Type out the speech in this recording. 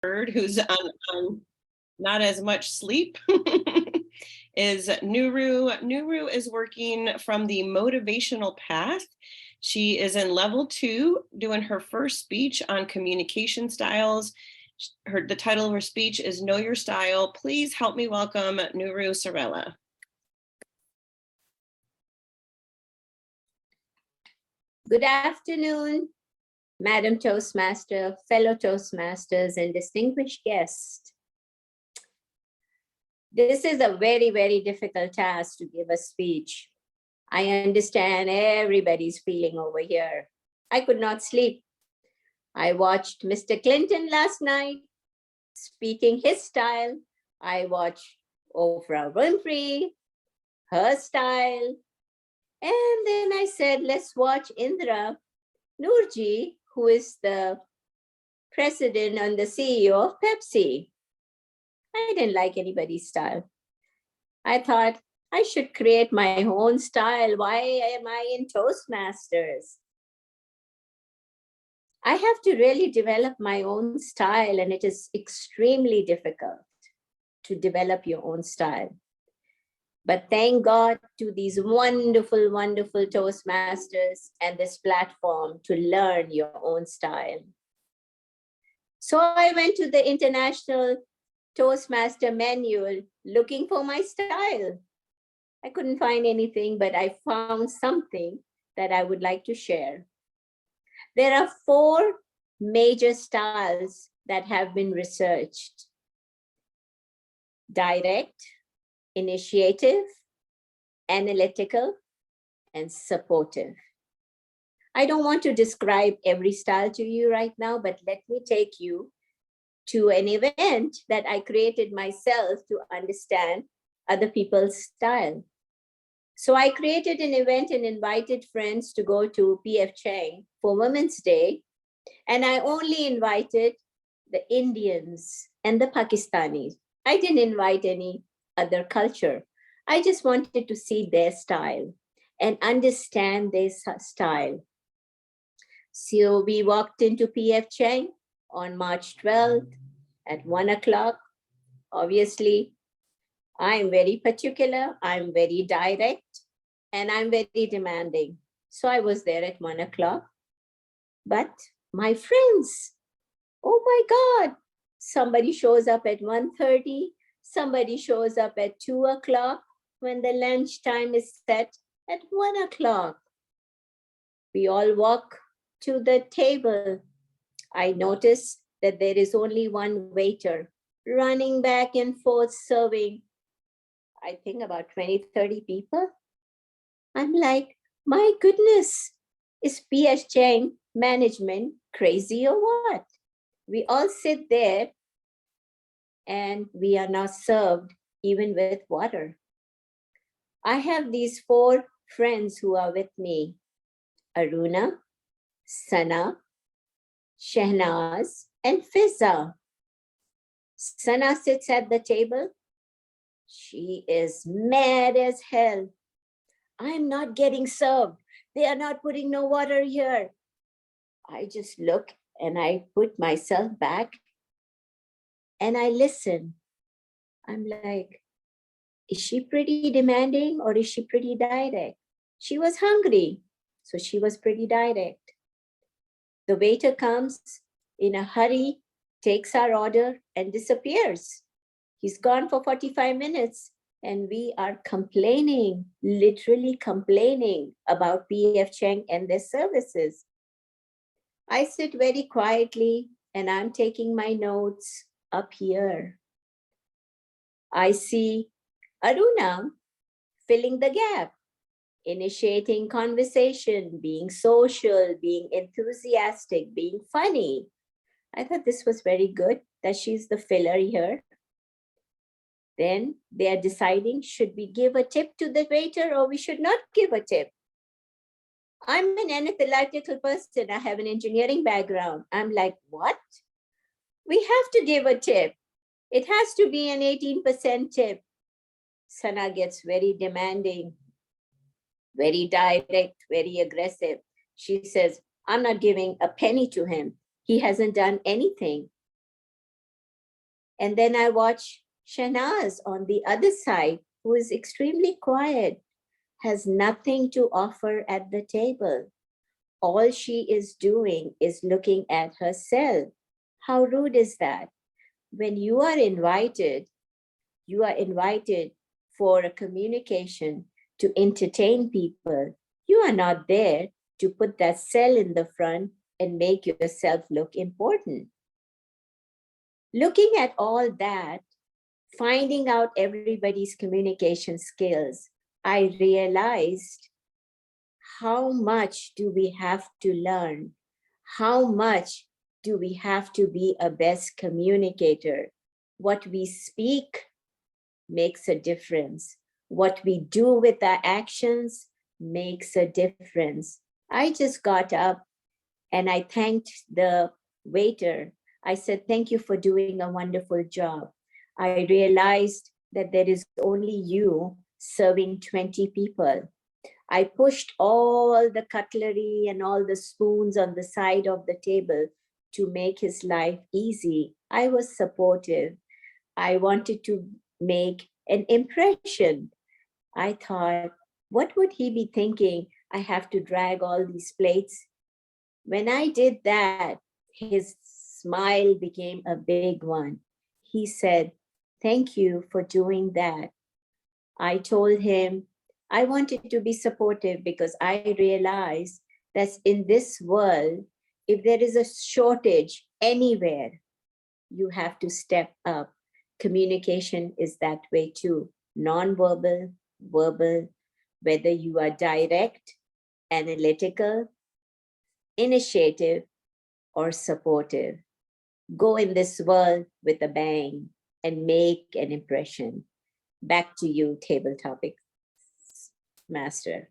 bird who's on not as much sleep is Nuru. Nuru is working from the motivational path. She is in level 2 doing her first speech on communication styles. The title of her speech is Know Your Style. Please help me welcome Nuru Sarela. Good afternoon, Madam Toastmaster, fellow Toastmasters, and distinguished guests. This is a very, very difficult task to give a speech. I understand everybody's feeling over here. I could not sleep. I watched Mr. Clinton last night speaking his style. I watched Oprah Winfrey, her style. And then I said, let's watch Indra Noorji, who is the president and the CEO of Pepsi. I didn't like anybody's style. I thought I should create my own style. Why am I in Toastmasters? I have to really develop my own style, and it is extremely difficult to develop your own style. But thank God to these wonderful, wonderful Toastmasters and this platform to learn your own style. So I went to the International Toastmaster Manual looking for my style. I couldn't find anything, but I found something that I would like to share. There are 4 major styles that have been researched: direct, initiative, analytical, and supportive. I don't want to describe every style to you right now, but let me take you to an event that I created myself to understand other people's style. So I created an event and invited friends to go to PF Chang for Women's Day. And I only invited the Indians and the Pakistanis. I didn't invite any other culture. I just wanted to see their style and understand their style. So we walked into PF Chang on March 12th at 1 o'clock. Obviously, I'm very particular, I'm very direct, and I'm very demanding. So I was there at 1 o'clock. But my friends, oh my God, somebody shows up at 1:30, somebody shows up at 2 o'clock when the lunch time is set at 1 o'clock. We all walk to the table. I notice that there is only one waiter running back and forth serving, I think about 20, 30 people. I'm like, my goodness, is PF Chang management crazy or what? We all sit there and we are not served even with water. I have these 4 friends who are with me: Aruna, Sana, Shehnaz, and Fiza. Sana sits at the table. She is mad as hell. I'm not getting served. They are not putting no water here. I just look and I put myself back and I listen. I'm like, is she pretty demanding or is she pretty direct? She was hungry, so she was pretty direct. The waiter comes in a hurry, takes our order and disappears. He's gone for 45 minutes and we are complaining, literally complaining about PF Chang and their services. I sit very quietly and I'm taking my notes up here. I see Aruna filling the gap, initiating conversation, being social, being enthusiastic, being funny. I thought this was very good that she's the filler here. Then they are deciding, should we give a tip to the waiter or we should not give a tip? I'm an analytical person. I have an engineering background. I'm like, what? We have to give a tip. It has to be an 18% tip. Sana gets very demanding, very direct, very aggressive. She says, I'm not giving a penny to him. He hasn't done anything. And then I watch Shanaz on the other side, who is extremely quiet, has nothing to offer at the table. All she is doing is looking at herself. How rude is that? When you are invited for a communication to entertain people. You are not there to put that cell in the front and make yourself look important. Looking at all that, finding out everybody's communication skills, I realized how much do we have to learn? How much do we have to be a best communicator? What we speak makes a difference. What we do with our actions makes a difference. I just got up and I thanked the waiter. I said, thank you for doing a wonderful job. I realized that there is only you serving 20 people. I pushed all the cutlery and all the spoons on the side of the table to make his life easy. I was supportive. I wanted to make an impression. I thought, what would he be thinking? I have to drag all these plates. When I did that, his smile became a big one. He said, thank you for doing that. I told him I wanted to be supportive because I realized that in this world, if there is a shortage anywhere, you have to step up. Communication is that way too, non-verbal, verbal, whether you are direct, analytical, initiative, or supportive. Go in this world with a bang and make an impression. Back to you, table topic master.